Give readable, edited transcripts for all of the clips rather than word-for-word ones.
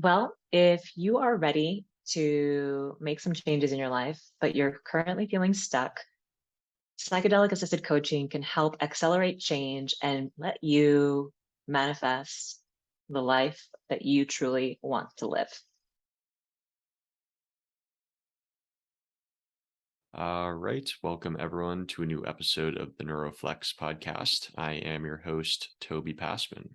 Well, if you are ready to make some changes in your life, but you're currently feeling stuck, psychedelic assisted coaching can help accelerate change and let you manifest the life that you truly want to live. All right, welcome everyone to a new episode of the NeuroFlex podcast. I am your host, Toby Passman.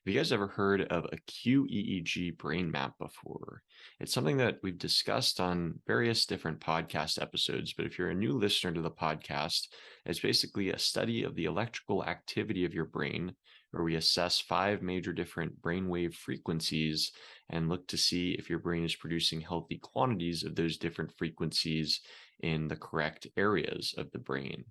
Have you guys ever heard of a QEEG brain map before? It's something that we've discussed on various different podcast episodes, but if you're a new listener to the podcast, it's basically a study of the electrical activity of your brain, where we assess 5 major different brainwave frequencies and look to see if your brain is producing healthy quantities of those different frequencies in the correct areas of the brain.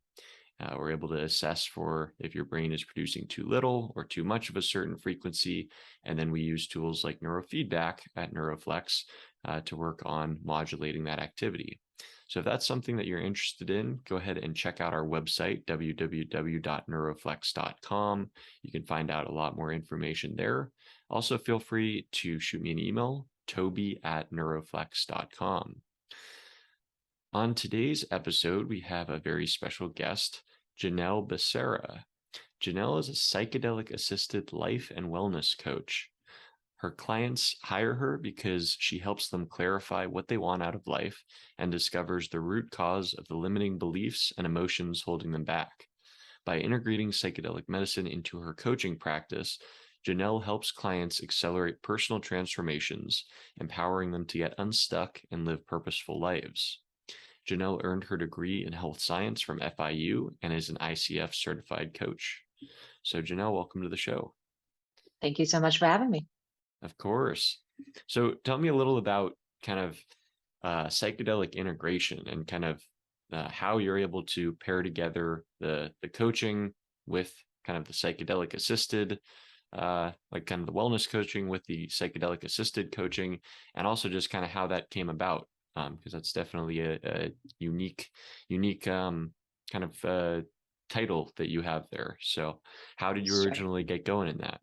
We're able to assess for if your brain is producing too little or too much of a certain frequency, and then we use tools like neurofeedback at NeuroFlex to work on modulating that activity. So if that's something that you're interested in, go ahead and check out our website, www.neuroflex.com. You can find out a lot more information there. Also, feel free to shoot me an email, toby@neuroflex.com. On today's episode, we have a very special guest, Jenelle Becerra. Jenelle is a psychedelic-assisted life and wellness coach. Her clients hire her because she helps them clarify what they want out of life and discovers the root cause of the limiting beliefs and emotions holding them back. By integrating psychedelic medicine into her coaching practice, Jenelle helps clients accelerate personal transformations, empowering them to get unstuck and live purposeful lives. Jenelle earned her degree in health science from FIU and is an ICF certified coach. So Jenelle, welcome to the show. Thank you so much for having me. Of course. So tell me a little about kind of psychedelic integration and kind of how you're able to pair together the coaching with kind of the psychedelic assisted, like kind of the wellness coaching with the psychedelic assisted coaching, and also just kind of how that came about. Because that's definitely a unique kind of title that you have there. So how did you Sure. originally get going in that?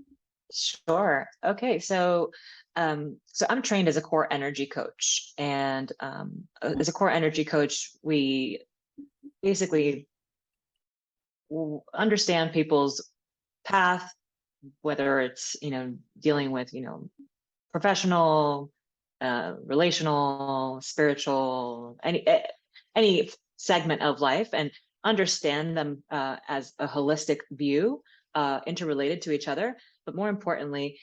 Sure. Okay. So I'm trained as a core energy coach, and as a core energy coach, we basically understand people's path, whether it's dealing with professional, relational, spiritual, any segment of life, and understand them as a holistic view, interrelated to each other. But more importantly,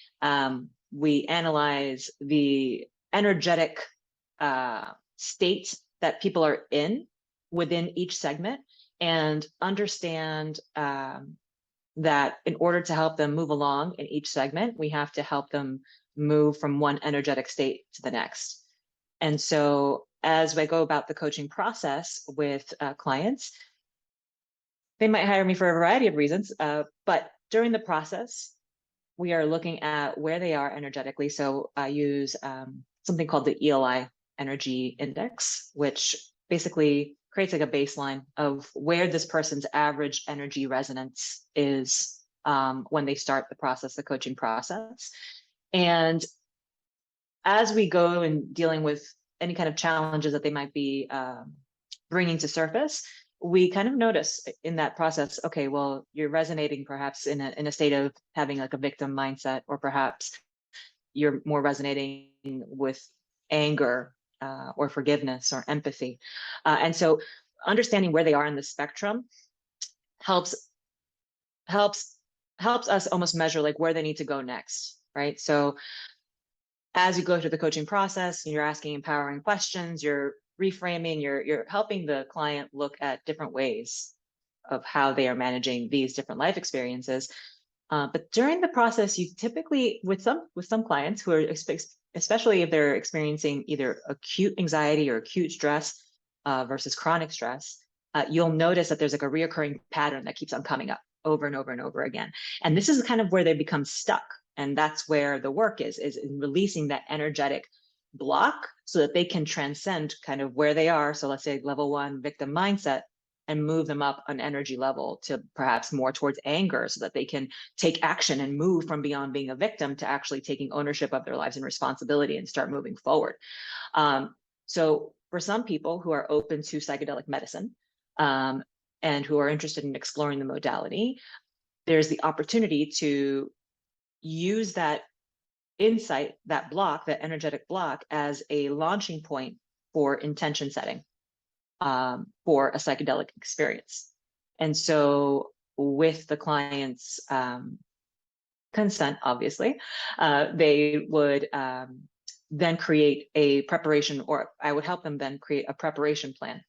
we analyze the energetic state that people are in within each segment, and understand that in order to help them move along in each segment, we have to help them move from one energetic state to the next. And so as I go about the coaching process with clients, they might hire me for a variety of reasons, but during the process, we are looking at where they are energetically. So I use something called the ELI Energy Index, which basically creates like a baseline of where this person's average energy resonance is when they start the process, the coaching process. And as we go and dealing with any kind of challenges that they might be bringing to surface, we kind of notice in that process, okay, well, you're resonating perhaps in a state of having like a victim mindset, or perhaps you're more resonating with anger or forgiveness or empathy. And so understanding where they are in the spectrum helps us almost measure like where they need to go next, right? So as you go through the coaching process, you're asking empowering questions, you're reframing, you're helping the client look at different ways of how they are managing these different life experiences. But during the process, you typically, with some clients who are, especially if they're experiencing either acute anxiety or acute stress versus chronic stress, you'll notice that there's like a reoccurring pattern that keeps on coming up over and over and over again. And this is kind of where they become stuck. And that's where the work is in releasing that energetic block so that they can transcend kind of where they are. So let's say level 1 victim mindset, and move them up an energy level to perhaps more towards anger, so that they can take action and move from beyond being a victim to actually taking ownership of their lives and responsibility and start moving forward. So for some people who are open to psychedelic medicine, and who are interested in exploring the modality, there's the opportunity to use that insight, that block, that energetic block, as a launching point for intention setting for a psychedelic experience. And so with the client's consent, obviously, they would then create a preparation, or I would help them then create a preparation plan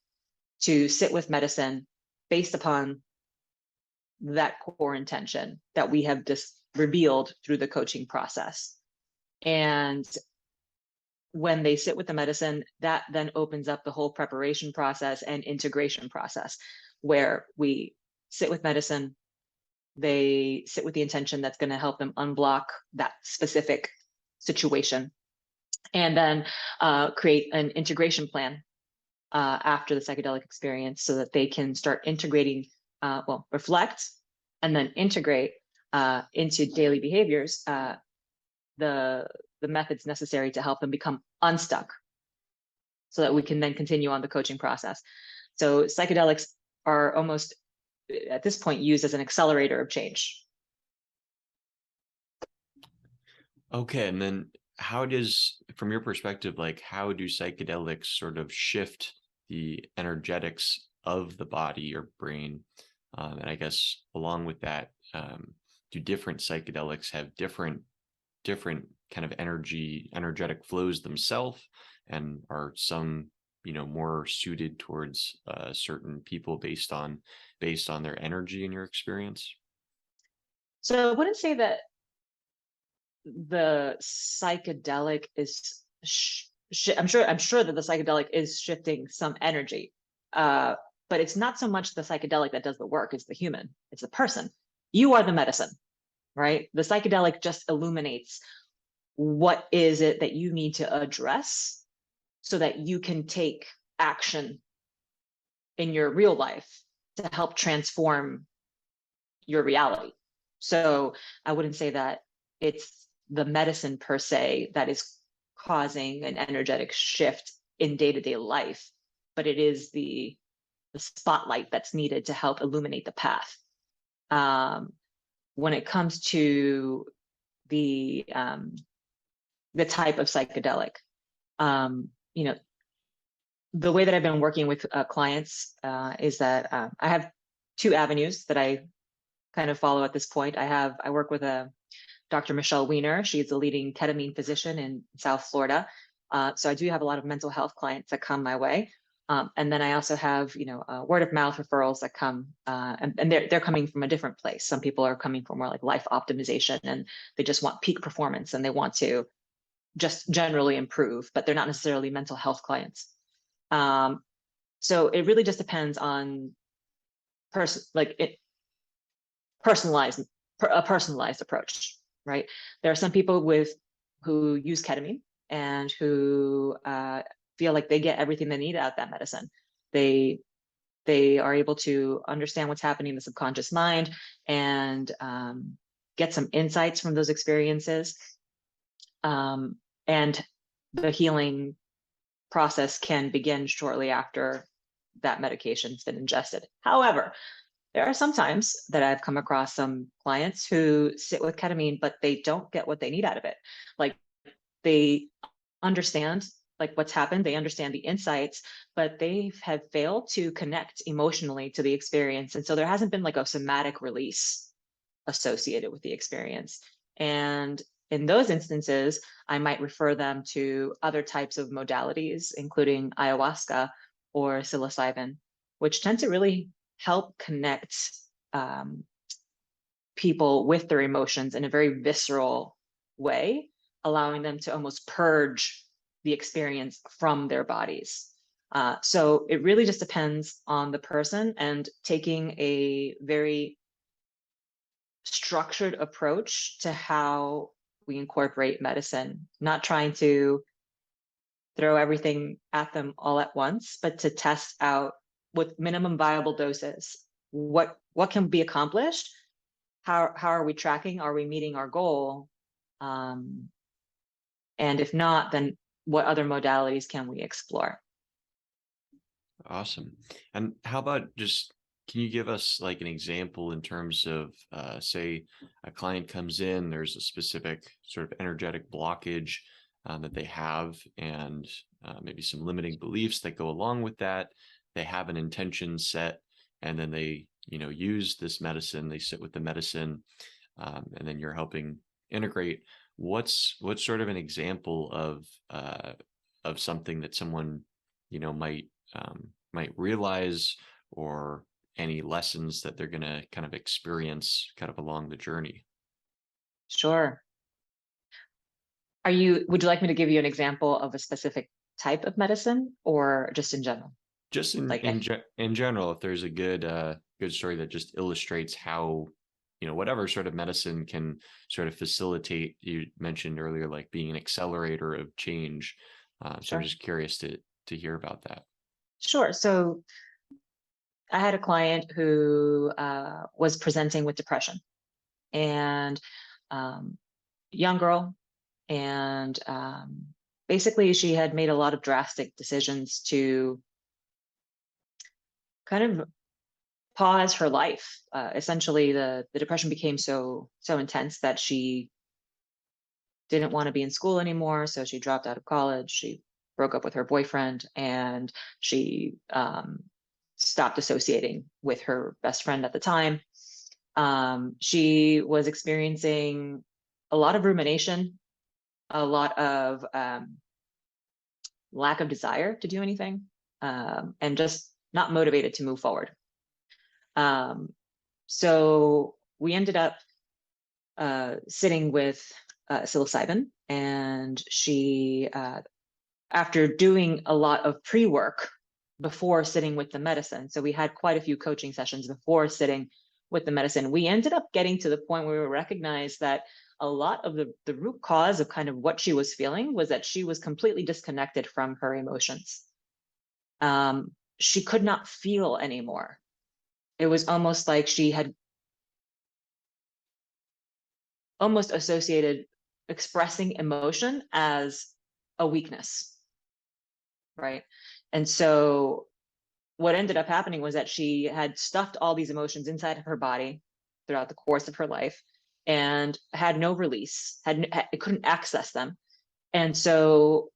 to sit with medicine based upon that core intention that we have just revealed through the coaching process. And when they sit with the medicine, that then opens up the whole preparation process and integration process, where we sit with medicine, they sit with the intention that's going to help them unblock that specific situation, and then create an integration plan after the psychedelic experience, so that they can start integrating, reflect, and then integrate into daily behaviors the methods necessary to help them become unstuck, so that we can then continue on the coaching process. So psychedelics are almost, at this point, used as an accelerator of change. Okay, and then how does, from your perspective, like how do psychedelics sort of shift the energetics of the body or brain? And I guess along with that, do different psychedelics have different kind of energetic flows themselves, and are some more suited towards certain people based on their energy in your experience? So I wouldn't say that the psychedelic is I'm sure that the psychedelic is shifting some energy, but it's not so much the psychedelic that does the work. It's the human, it's the person. You are the medicine, right? The psychedelic just illuminates what is it that you need to address, so that you can take action in your real life to help transform your reality. So I wouldn't say that it's the medicine per se that is causing an energetic shift in day-to-day life, but it is the spotlight that's needed to help illuminate the path. When it comes to the type of psychedelic, the way that I've been working with clients is that I have two avenues that I kind of follow at this point. I work with Dr. Michelle Weiner. She's the leading ketamine physician in South Florida. So I do have a lot of mental health clients that come my way. And then I also have, word of mouth referrals that come, and they're coming from a different place. Some people are coming from more like life optimization, and they just want peak performance, and they want to just generally improve, but they're not necessarily mental health clients. So it really just depends on a personalized approach, right? There are some people who use ketamine and who feel like they get everything they need out of that medicine. They are able to understand what's happening in the subconscious mind and get some insights from those experiences. And the healing process can begin shortly after that medication's been ingested. However, there are some times that I've come across some clients who sit with ketamine, but they don't get what they need out of it. Like, they understand like what's happened, they understand the insights, but they have failed to connect emotionally to the experience. And so there hasn't been like a somatic release associated with the experience. And in those instances, I might refer them to other types of modalities, including ayahuasca or psilocybin, which tend to really help connect people with their emotions in a very visceral way, allowing them to almost purge the experience from their bodies. So it really just depends on the person, and taking a very structured approach to how we incorporate medicine, not trying to throw everything at them all at once, but to test out with minimum viable doses, what can be accomplished? How are we tracking? Are we meeting our goal? And if not, then what other modalities can we explore? Awesome. And how about can you give us like an example in terms of, say, a client comes in, there's a specific sort of energetic blockage that they have, and maybe some limiting beliefs that go along with that. They have an intention set, and then they, use this medicine. They sit with the medicine, and then you're helping integrate. What's sort of an example of something that someone, might realize, or any lessons that they're going to kind of experience kind of along the journey? Sure. Would you like me to give you an example of a specific type of medicine, or just in general? Just Like, in general, if there's a good story that just illustrates how, whatever sort of medicine can sort of facilitate. You mentioned earlier, like being an accelerator of change. So I'm sure. just curious to hear about that. Sure. So I had a client who was presenting with depression, and young girl, and basically she had made a lot of drastic decisions to kind of pause her life. Essentially, the depression became so intense that she didn't want to be in school anymore, so she dropped out of college. She broke up with her boyfriend, and she stopped associating with her best friend at the time. She was experiencing a lot of rumination, a lot of lack of desire to do anything, and just not motivated to move forward. So we ended up sitting with psilocybin, and she, after doing a lot of pre-work before sitting with the medicine, so we had quite a few coaching sessions before sitting with the medicine, we ended up getting to the point where we recognized that a lot of the root cause of kind of what she was feeling was that she was completely disconnected from her emotions. She could not feel anymore. It was almost like she had almost associated expressing emotion as a weakness, right? And so what ended up happening was that she had stuffed all these emotions inside of her body throughout the course of her life, and had no release, couldn't access them. And so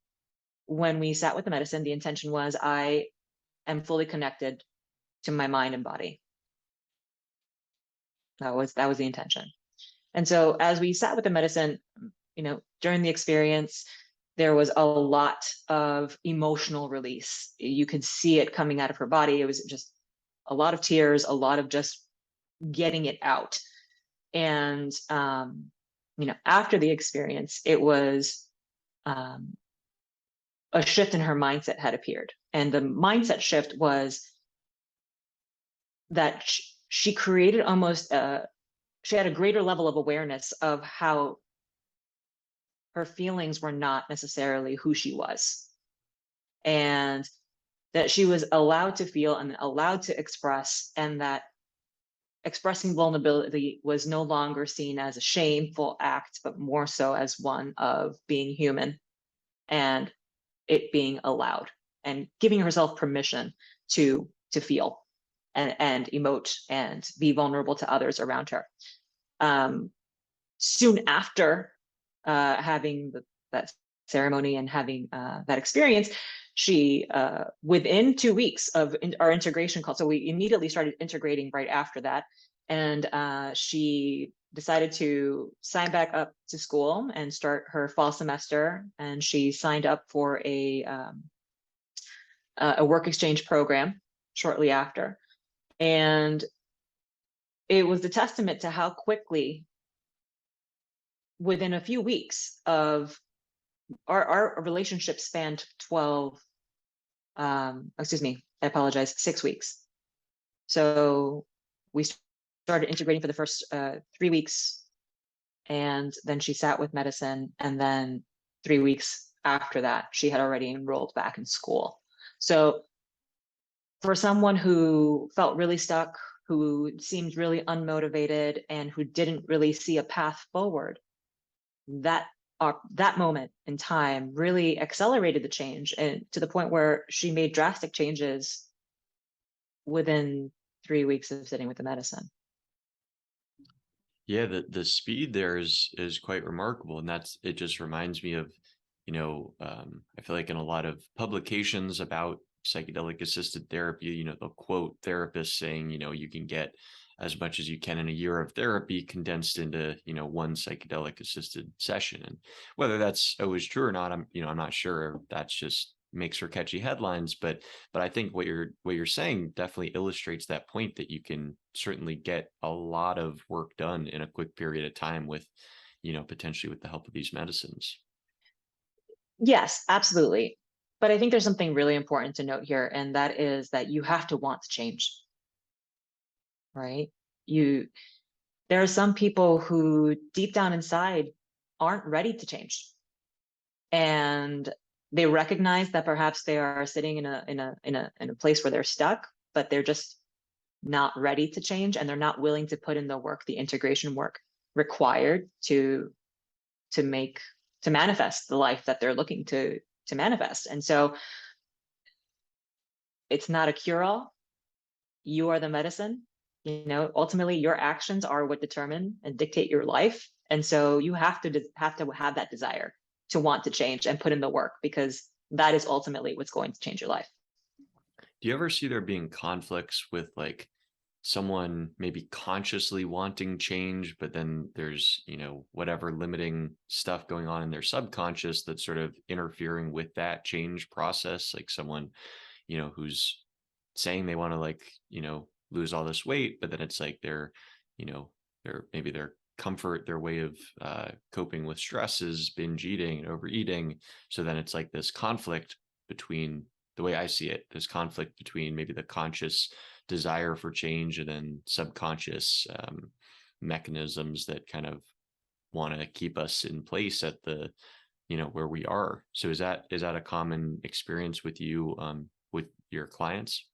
when we sat with the medicine, the intention was, I am fully connected to my mind and body. That was the intention. And so as we sat with the medicine, during the experience, there was a lot of emotional release. You could see it coming out of her body. It was just a lot of tears, a lot of just getting it out. And, after the experience, it was a shift in her mindset had appeared. And the mindset shift was that she created almost she had a greater level of awareness of how her feelings were not necessarily who she was, and that she was allowed to feel and allowed to express, and that expressing vulnerability was no longer seen as a shameful act, but more so as one of being human, and it being allowed, and giving herself permission to feel and emote and be vulnerable to others around her. Soon after having that ceremony and having that experience, she, within 2 weeks of our integration call, so we immediately started integrating right after that, and she decided to sign back up to school and start her fall semester, and she signed up for a work exchange program shortly after. And it was a testament to how quickly, within a few weeks of our relationship spanned 6 weeks. So we started integrating for the first 3 weeks, and then she sat with medicine, and then 3 weeks after that, she had already enrolled back in school. So for someone who felt really stuck, who seemed really unmotivated, and who didn't really see a path forward, that moment in time really accelerated the change, and to the point where she made drastic changes within 3 weeks of sitting with the medicine. Yeah, the speed there is quite remarkable, and it just reminds me of, I feel like in a lot of publications about psychedelic assisted therapy, they'll quote therapists saying, you can get as much as you can in a year of therapy condensed into, one psychedelic assisted session. And whether that's always true or not, I'm not sure. That's just makes for catchy headlines, but I think what you're saying definitely illustrates that point, that you can certainly get a lot of work done in a quick period of time with, potentially with the help of these medicines. Yes, absolutely. But I think there's something really important to note here, and that is that you have to want to change, right? There are some people who deep down inside aren't ready to change. And they recognize that perhaps they are sitting in a place where they're stuck, but they're just not ready to change, and they're not willing to put in the work, the integration work required to manifest the life that they're looking to manifest. And so it's not a cure-all. You are the medicine. Ultimately your actions are what determine and dictate your life. And so you have to have that desire to want to change and put in the work, because that is ultimately what's going to change your life. Do you ever see there being conflicts with like someone maybe consciously wanting change, but then there's, whatever limiting stuff going on in their subconscious that's sort of interfering with that change process? Like someone, who's saying they want to lose all this weight, but then it's like their comfort, their way of coping with stress is binge eating and overeating. So then it's like this conflict between, the way I see it, this conflict between maybe the conscious desire for change and then subconscious mechanisms that kind of want to keep us in place at the, where we are. So is that a common experience with you, with your clients?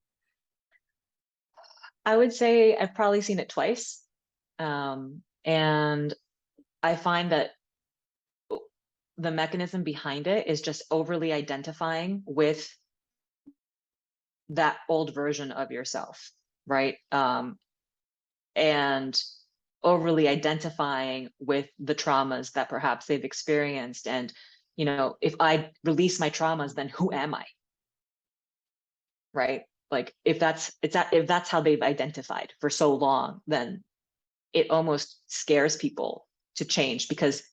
I would say I've probably seen it twice. And I find that the mechanism behind it is just overly identifying with that old version of yourself, right? And overly identifying with the traumas that perhaps they've experienced. And, if I release my traumas, then who am I? Right? Like if that's how they've identified for so long, then it almost scares people to change, because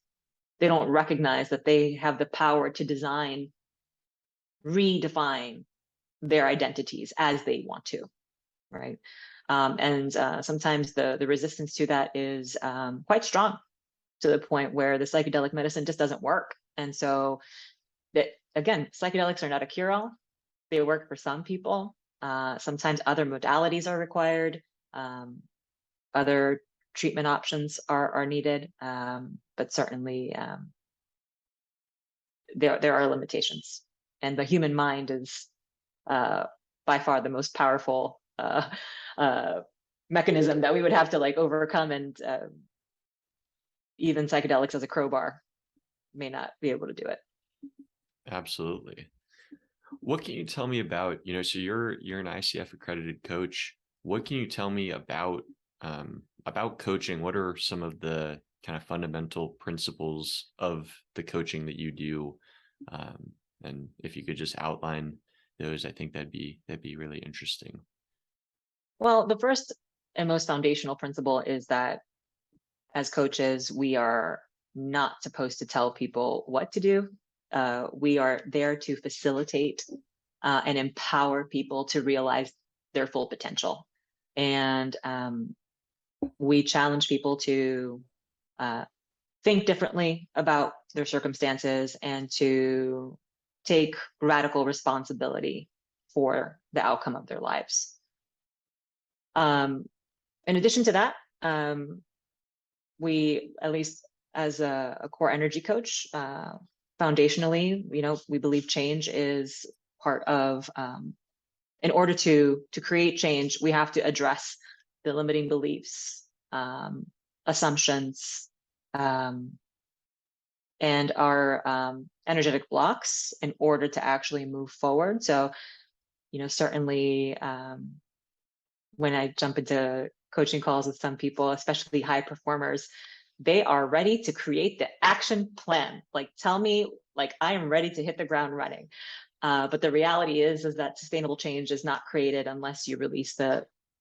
they don't recognize that they have the power to redefine their identities as they want to, right? And sometimes the resistance to that is quite strong, to the point where the psychedelic medicine just doesn't work. And so that, again, psychedelics are not a cure-all. They work for some people. Sometimes other modalities are required. Other treatment options are needed, but certainly there are limitations. And the human mind is by far the most powerful mechanism that we would have to overcome, and even psychedelics as a crowbar may not be able to do it. Absolutely. What can you tell me about, so you're an ICF accredited coach. What can you tell me about coaching? What are some of the kind of fundamental principles of the coaching that you do? And if you could just outline those, I think that'd be really interesting. Well, the first and most foundational principle is that as coaches, we are not supposed to tell people what to do. We are there to facilitate and empower people to realize their full potential. And we challenge people to think differently about their circumstances and to take radical responsibility for the outcome of their lives. In addition to that, we, at least as a core energy coach, foundationally, we believe change is part of in order to create change, we have to address the limiting beliefs, assumptions, and our energetic blocks in order to actually move forward. So, certainly when I jump into coaching calls with some people, especially high performers, they are ready to create the action plan. Like, tell me, like, I am ready to hit the ground running. But the reality is that sustainable change is not created unless you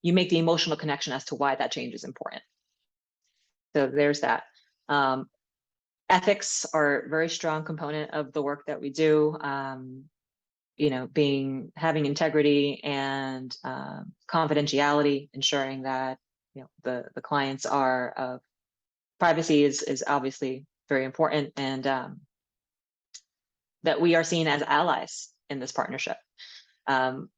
you make the emotional connection as to why that change is important. So there's that. Ethics are a very strong component of the work that we do. Having integrity and confidentiality, ensuring that the clients are privacy is obviously very important, and that we are seen as allies in this partnership. And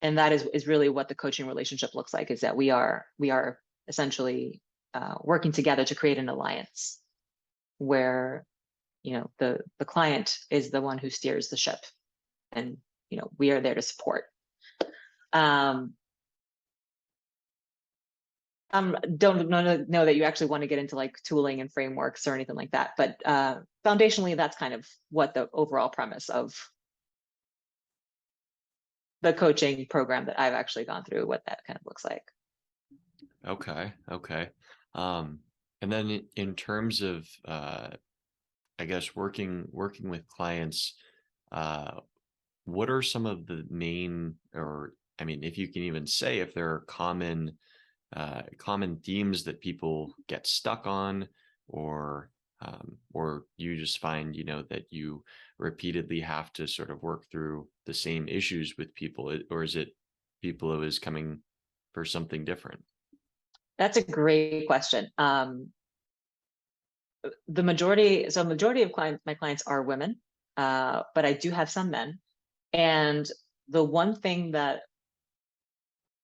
that is really what the coaching relationship looks like, is that we are essentially working together to create an alliance where the client is the one who steers the ship, and we are there to support. Don't know that you actually want to get into like tooling and frameworks or anything like that, but foundationally, that's kind of what the overall premise of the coaching program that I've actually gone through, what that kind of looks like. Okay. And then in terms of, I guess, working with clients, what are some of the main, or I mean, if you can even say if there are common themes that people get stuck on, or you just find, that you repeatedly have to sort of work through the same issues with people, or is it people who is coming for something different? That's a great question. The majority of my clients are women, but I do have some men. And the one thing that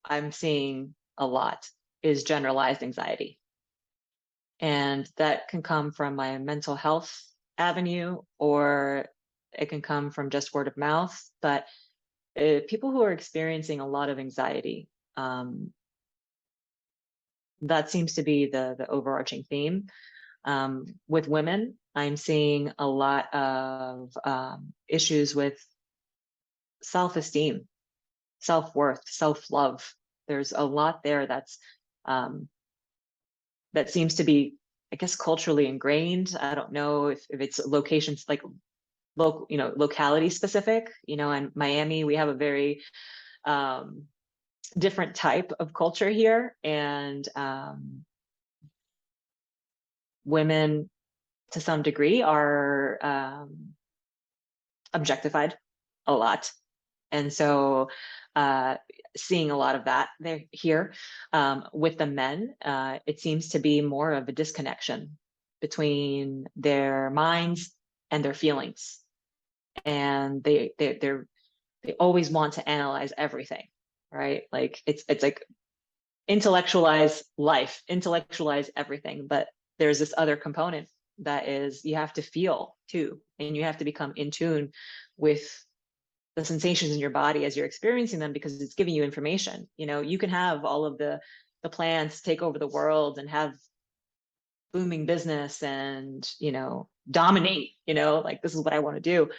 I'm seeing a lot is generalized anxiety. And that can come from my mental health avenue, or it can come from just word of mouth. But people who are experiencing a lot of anxiety, that seems to be the overarching theme. With women, I'm seeing a lot of issues with self-esteem, self-worth, self-love. There's a lot there that seems to be, I guess, culturally ingrained. I don't know if it's locations like local, locality specific. In Miami, we have a very different type of culture here, and women to some degree are objectified a lot. And so seeing a lot of that here. With the men, it seems to be more of a disconnection between their minds and their feelings. And they always want to analyze everything, right? Like it's like intellectualize life, intellectualize everything. But there's this other component that is, you have to feel too, and you have to become in tune with the sensations in your body as you're experiencing them, because it's giving you information. You can have all of the plans to take over the world and have booming business and dominate, like, this is what I want to do,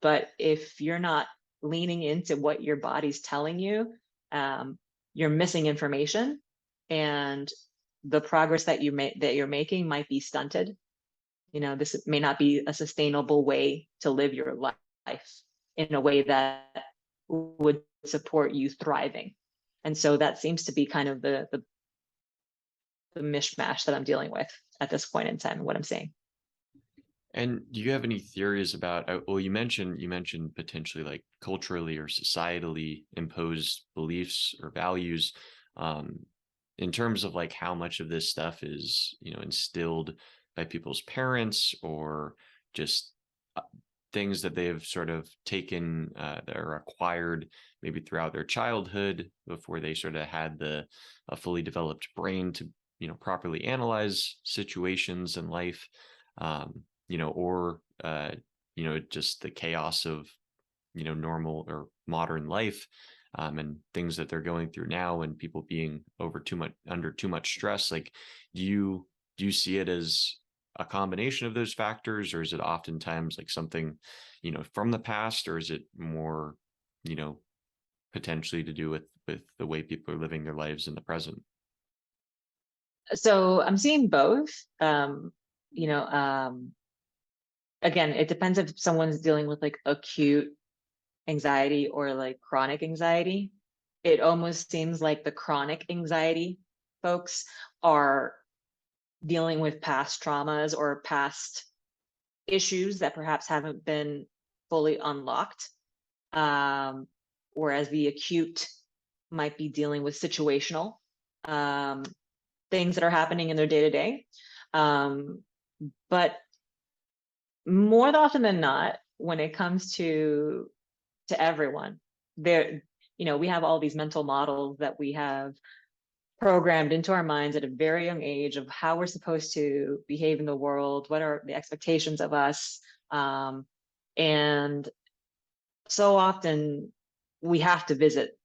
but if you're not leaning into what your body's telling you, you're missing information, and the progress that you're making might be stunted. This may not be a sustainable way to live your life in a way that would support you thriving. And so that seems to be kind of the mishmash that I'm dealing with at this point in time, what I'm saying. And do you have any theories about, well, you mentioned potentially like culturally or societally imposed beliefs or values, in terms of like how much of this stuff is, instilled by people's parents, or just things that they've sort of taken, that are acquired maybe throughout their childhood before they sort of had a fully developed brain to, properly analyze situations in life, or just the chaos of normal or modern life, and things that they're going through now, and people being under too much stress. Like, do you see it as a combination of those factors, or is it oftentimes like something, from the past, or is it more, you know, potentially to do with the way people are living their lives in the present? So I'm seeing both. You know, again, it depends if someone's dealing with like acute anxiety or like chronic anxiety. It almost seems like the chronic anxiety folks are dealing with past traumas or past issues that perhaps haven't been fully unlocked. Um, Whereas the acute might be dealing with situational um, things that are happening in their day to day. But more often than not, when it comes to everyone, there, we have all these mental models that we have programmed into our minds at a very young age of how we're supposed to behave in the world, what are the expectations of us. And so often we have to visit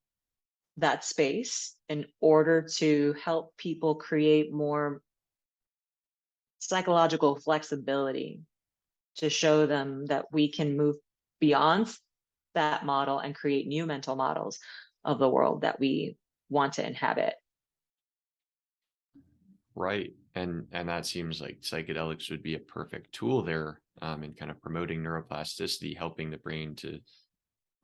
that space in order to help people create more psychological flexibility, to show them that we can move beyond that model and create new mental models of the world that we want to inhabit. Right. And that seems like psychedelics would be a perfect tool there, in kind of promoting neuroplasticity, helping the brain to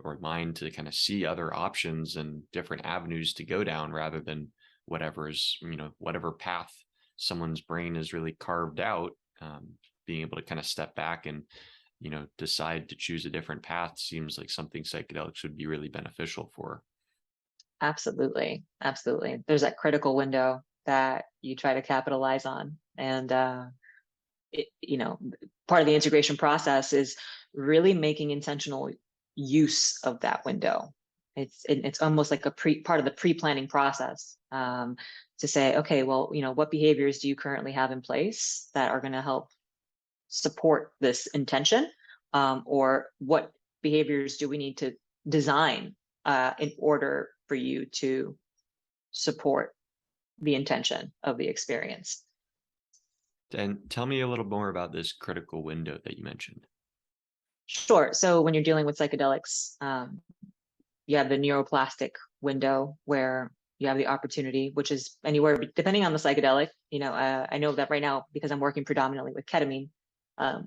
or mind to kind of see other options and different avenues to go down, rather than whatever path someone's brain is really carved out. Being able to kind of step back and decide to choose a different path seems like something psychedelics would be really beneficial for. Absolutely. Absolutely. There's that critical window that you try to capitalize on. And, it, you know, part of the integration process is really making intentional use of that window. It's almost like a part of the pre-planning process, to say, okay, well, what behaviors do you currently have in place that are going to help support this intention, or what behaviors do we need to design in order for you to support the intention of the experience. And tell me a little more about this critical window that you mentioned. Sure. So when you're dealing with psychedelics, you have the neuroplastic window where you have the opportunity, which is anywhere depending on the psychedelic. I know that right now, because I'm working predominantly with ketamine,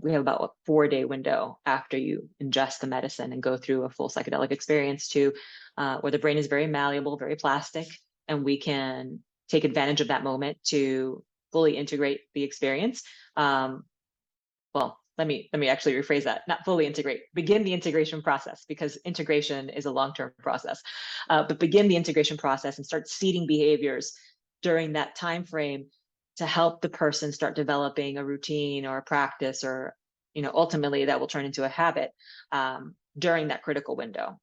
we have about a 4-day window after you ingest the medicine and go through a full psychedelic experience to where the brain is very malleable, very plastic, and we can take advantage of that moment to fully integrate the experience. Well, let me actually rephrase that. Not fully integrate. Begin the integration process, because integration is a long-term process. But begin the integration process and start seeding behaviors during that time frame to help the person start developing a routine or a practice, or ultimately that will turn into a habit during that critical window.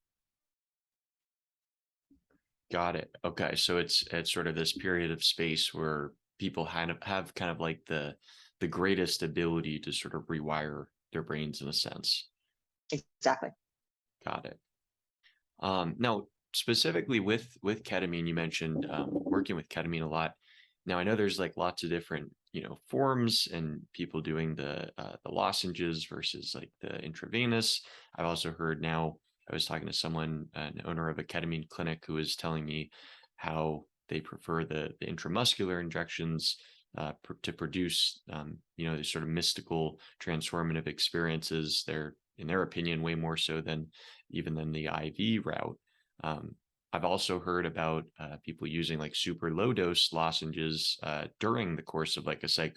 Got it. Okay, so it's sort of this period of space where people have kind of like the greatest ability to sort of rewire their brains in a sense. Exactly. Got it. Now, specifically with ketamine, you mentioned working with ketamine a lot. Now, I know there's like lots of different forms, and people doing the lozenges versus like the intravenous. I've also heard now. I was talking to someone, an owner of a ketamine clinic, who was telling me how they prefer the intramuscular injections to produce these sort of mystical transformative experiences. They're, in their opinion, way more so than even than the IV route. I've also heard about people using like super low dose lozenges during the course of like a psycho